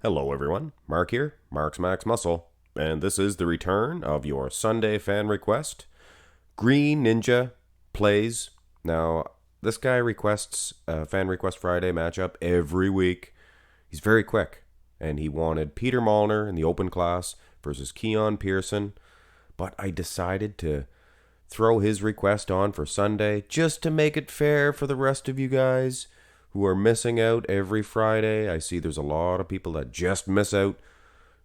Hello, everyone. Mark here, Mark's Max Muscle, and this is the return of your Sunday fan request. Green Ninja plays. Now, this guy requests a Fan Request Friday matchup every week. He's very quick, and he wanted Peter Molnar in the open class versus Keone Pearson, but I decided to throw his request on for Sunday just to make it fair for the rest of you guys who are missing out every Friday. I see there's a lot of people that just miss out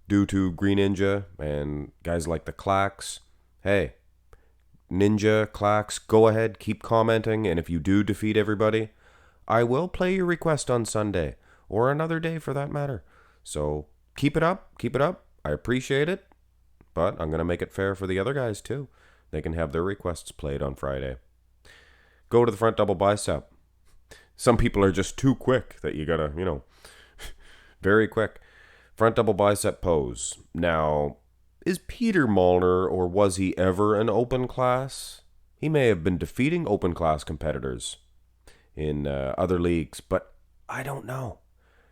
due to Green Ninja and guys like the Clacks. Hey, Ninja, Clacks, go ahead, keep commenting, and if you do defeat everybody, I will play your request on Sunday, or another day for that matter. So keep it up, keep it up. I appreciate it, but I'm going to make it fair for the other guys too. They can have their requests played on Friday. Go to the front double bicep. Some people are just too quick that you gotta, very quick. Front double bicep pose. Now, is Peter Molnar, or was he ever an open class? He may have been defeating open class competitors in other leagues, but I don't know.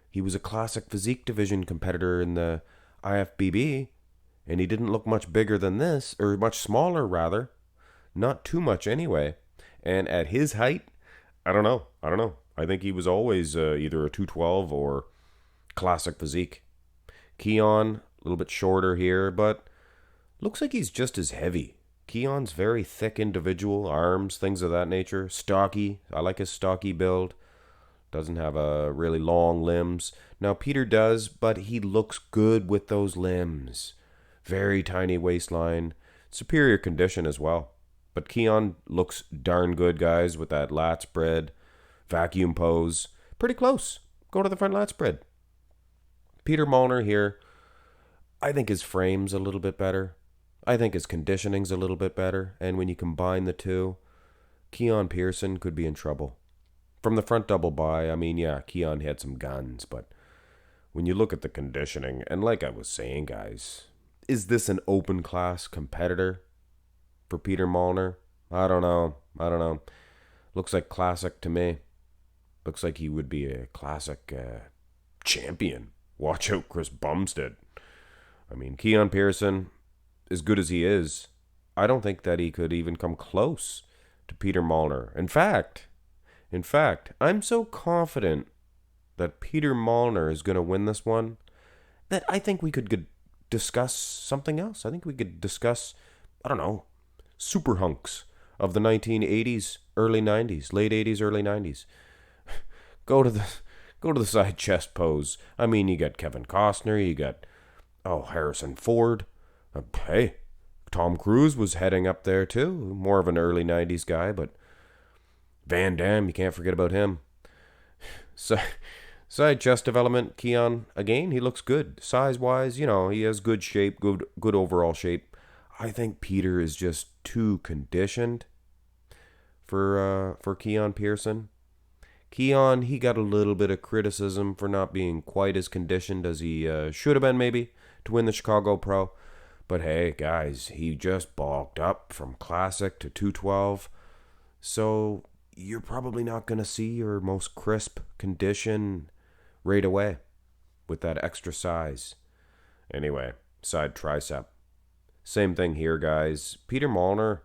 He was a classic physique division competitor in the IFBB, and he didn't look much bigger than this, or much smaller rather. Not too much anyway. And at his height, I don't know. I think he was always either a 212 or classic physique. Keone, a little bit shorter here, but looks like he's just as heavy. Keone's very thick individual, arms, things of that nature. Stocky. I like his stocky build. Doesn't have a really long limbs. Now Peter does, but he looks good with those limbs. Very tiny waistline. Superior condition as well. But Keone looks darn good, guys, with that lat spread, vacuum pose. Pretty close. Go to the front lat spread. Peter Molnar here, I think his frame's a little bit better. I think his conditioning's a little bit better. And when you combine the two, Keone Pearson could be in trouble. From the front double by, Keone had some guns, but when you look at the conditioning, and like I was saying, guys, is this an open class competitor for Peter Molnar? I don't know. Looks like classic to me. Looks like he would be a classic champion. Watch out, Chris Bumstead. Keone Pearson, as good as he is, I don't think that he could even come close to Peter Molnar. In fact, I'm so confident that Peter Molnar is going to win this one that I think we could discuss something else. I think we could discuss, super hunks of the 1980s, early 90s, late 80s, early 90s. Go to the side chest pose. You got Kevin Costner, you got Harrison Ford. Hey, Tom Cruise was heading up there too. More of an early 90s guy, but Van Damme, you can't forget about him. Side chest development, Keone, again, he looks good. Size-wise, he has good shape, good overall shape. I think Peter is just too conditioned for Keone Pearson. Keone, he got a little bit of criticism for not being quite as conditioned as he should have been, maybe, to win the Chicago Pro. But hey, guys, he just bulked up from Classic to 212. So you're probably not going to see your most crisp condition right away with that extra size. Anyway, side tricep. Same thing here, guys. Peter Molnar.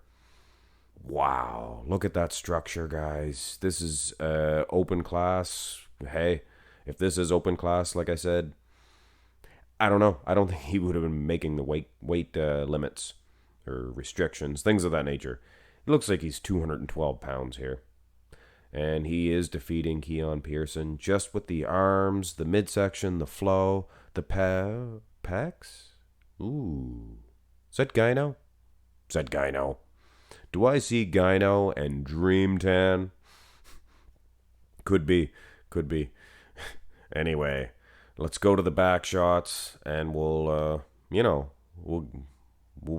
Wow, look at that structure, guys. This is open class. Hey, if this is open class, like I said, I don't know. I don't think he would have been making the weight limits or restrictions, things of that nature. It looks like he's 212 pounds here. And he is defeating Keone Pearson just with the arms, the midsection, the flow, the pecs. Ooh. Is that Gyno? Do I see Gyno and Dream Tan? Could be. Anyway, let's go to the back shots, and we'll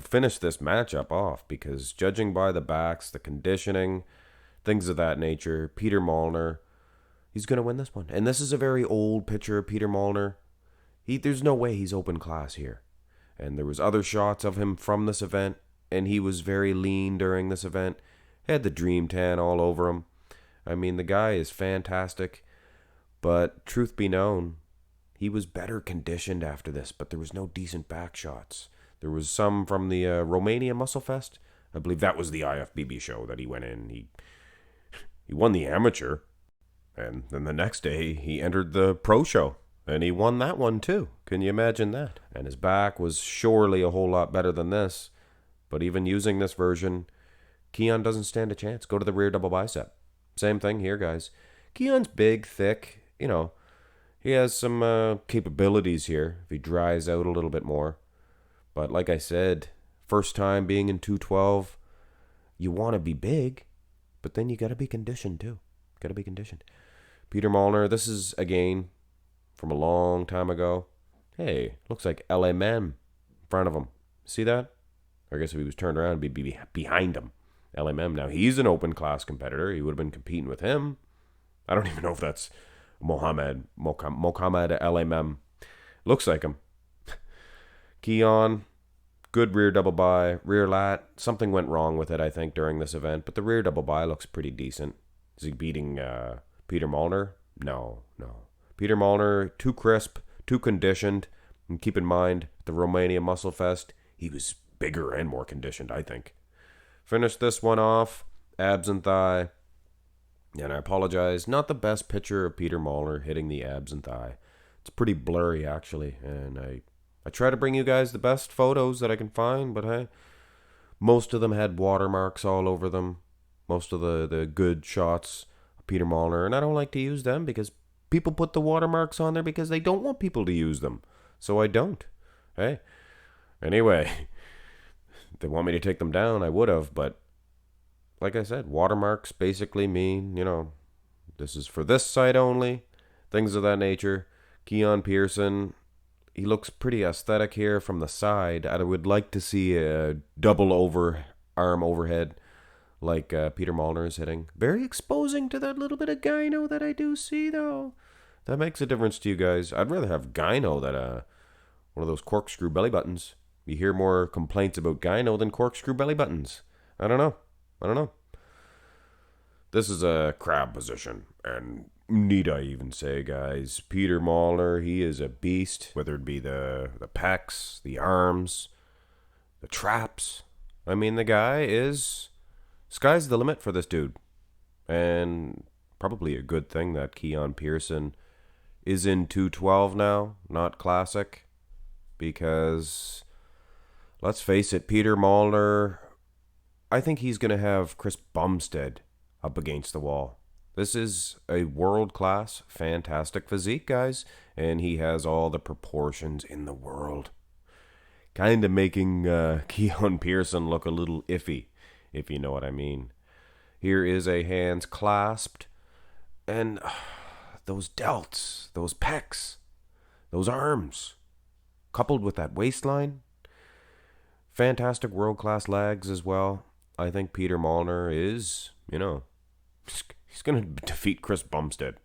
finish this matchup off, because judging by the backs, the conditioning, things of that nature, Peter Molnar, he's going to win this one. And this is a very old picture of Peter Molnar. There's no way he's open class here. And there was other shots of him from this event, and he was very lean during this event. Had the dream tan all over him. The guy is fantastic. But truth be known, he was better conditioned after this, but there was no decent back shots. There was some from the Romania Muscle Fest. I believe that was the IFBB show that he went in. He won the amateur, and then the next day he entered the pro show, and he won that one too. Can you imagine that? And his back was surely a whole lot better than this. But even using this version, Keone doesn't stand a chance. Go to the rear double bicep. Same thing here, guys. Keone's big, thick, he has some capabilities here if he dries out a little bit more. But like I said, first time being in 212, you want to be big, but then you got to be conditioned too. Got to be conditioned. Peter Molnar, this is, again, from a long time ago. Hey, looks like LA Man in front of him. See that? Or I guess if he was turned around, it'd be behind him. LMM. Now, he's an open class competitor. He would have been competing with him. I don't even know if that's Mohammed LMM. Looks like him. Keone, good rear double bi, rear lat. Something went wrong with it, I think, during this event, but the rear double bi looks pretty decent. Is he beating Peter Molnar? No. Peter Molnar, too crisp, too conditioned. And keep in mind, the Romania Muscle Fest, he was bigger and more conditioned, I think. Finished this one off, abs and thigh. And I apologize, not the best picture of Peter Molnar hitting the abs and thigh. It's pretty blurry, actually, and I try to bring you guys the best photos that I can find, but hey, most of them had watermarks all over them. Most of the good shots of Peter Molnar, and I don't like to use them because people put the watermarks on there because they don't want people to use them. So I don't. Hey, anyway, if they want me to take them down, I would have, but like I said, watermarks basically mean, this is for this site only, things of that nature. Keone Pearson, he looks pretty aesthetic here from the side. I would like to see a double arm overhead like Peter Molnar is hitting. Very exposing to that little bit of gyno that I do see, though. That makes a difference to you guys. I'd rather have gyno than one of those corkscrew belly buttons. You hear more complaints about gyno than corkscrew belly buttons. I don't know. This is a crab position, and need I even say, guys, Peter Molnar, he is a beast, whether it be the pecs, the arms, the traps. I mean, the guy is... Sky's the limit for this dude. And probably a good thing that Keone Pearson is in 212 now, not classic. Because, let's face it, Peter Molnar, I think he's going to have Chris Bumstead up against the wall. This is a world-class, fantastic physique, guys, and he has all the proportions in the world. Kind of making Keone Pearson look a little iffy, if you know what I mean. Here is a hands clasped, and those delts, those pecs, those arms, coupled with that waistline, fantastic world-class legs as well. I think Peter Molnar is, he's going to defeat Chris Bumstead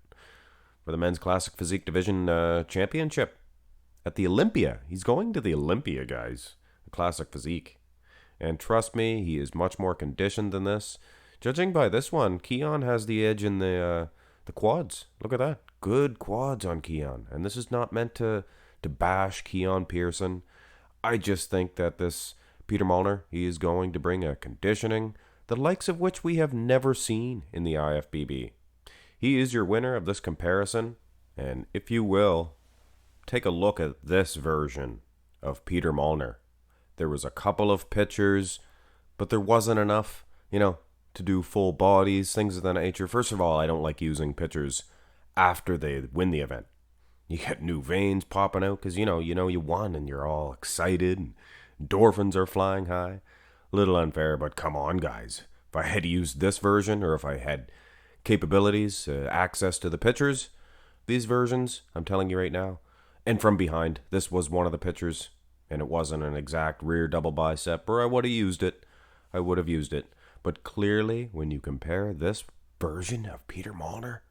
for the men's classic physique division championship at the Olympia. He's going to the Olympia, guys, the classic physique. And trust me, he is much more conditioned than this. Judging by this one, Keone has the edge in the quads. Look at that. Good quads on Keone. And this is not meant to bash Keone Pearson. I just think that this Peter Molnar, he is going to bring a conditioning, the likes of which we have never seen in the IFBB. He is your winner of this comparison, and if you will, take a look at this version of Peter Molnar. There was a couple of pictures, but there wasn't enough, to do full bodies, things of that nature. First of all, I don't like using pictures after they win the event. You get new veins popping out because, you won and you're all excited and endorphins are flying high. A little unfair, but come on, guys. If I had used this version, or if I had capabilities, access to the pictures, these versions, I'm telling you right now, and from behind, this was one of the pictures, and it wasn't an exact rear double bicep, or I would have used it. But clearly, when you compare this version of Peter Molnar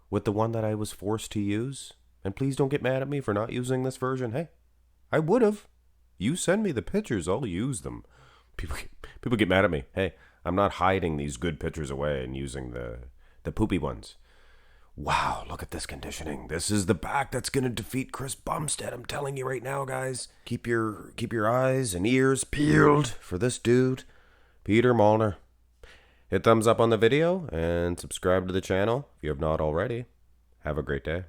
with the one that I was forced to use, and please don't get mad at me for not using this version, hey, I would have. You send me the pictures, I'll use them. People get mad at me. Hey, I'm not hiding these good pictures away and using the poopy ones. Wow, look at this conditioning. This is the back that's going to defeat Chris Bumstead. I'm telling you right now, guys. Keep your eyes and ears peeled for this dude, Peter Molnar. Hit thumbs up on the video and subscribe to the channel if you have not already. Have a great day.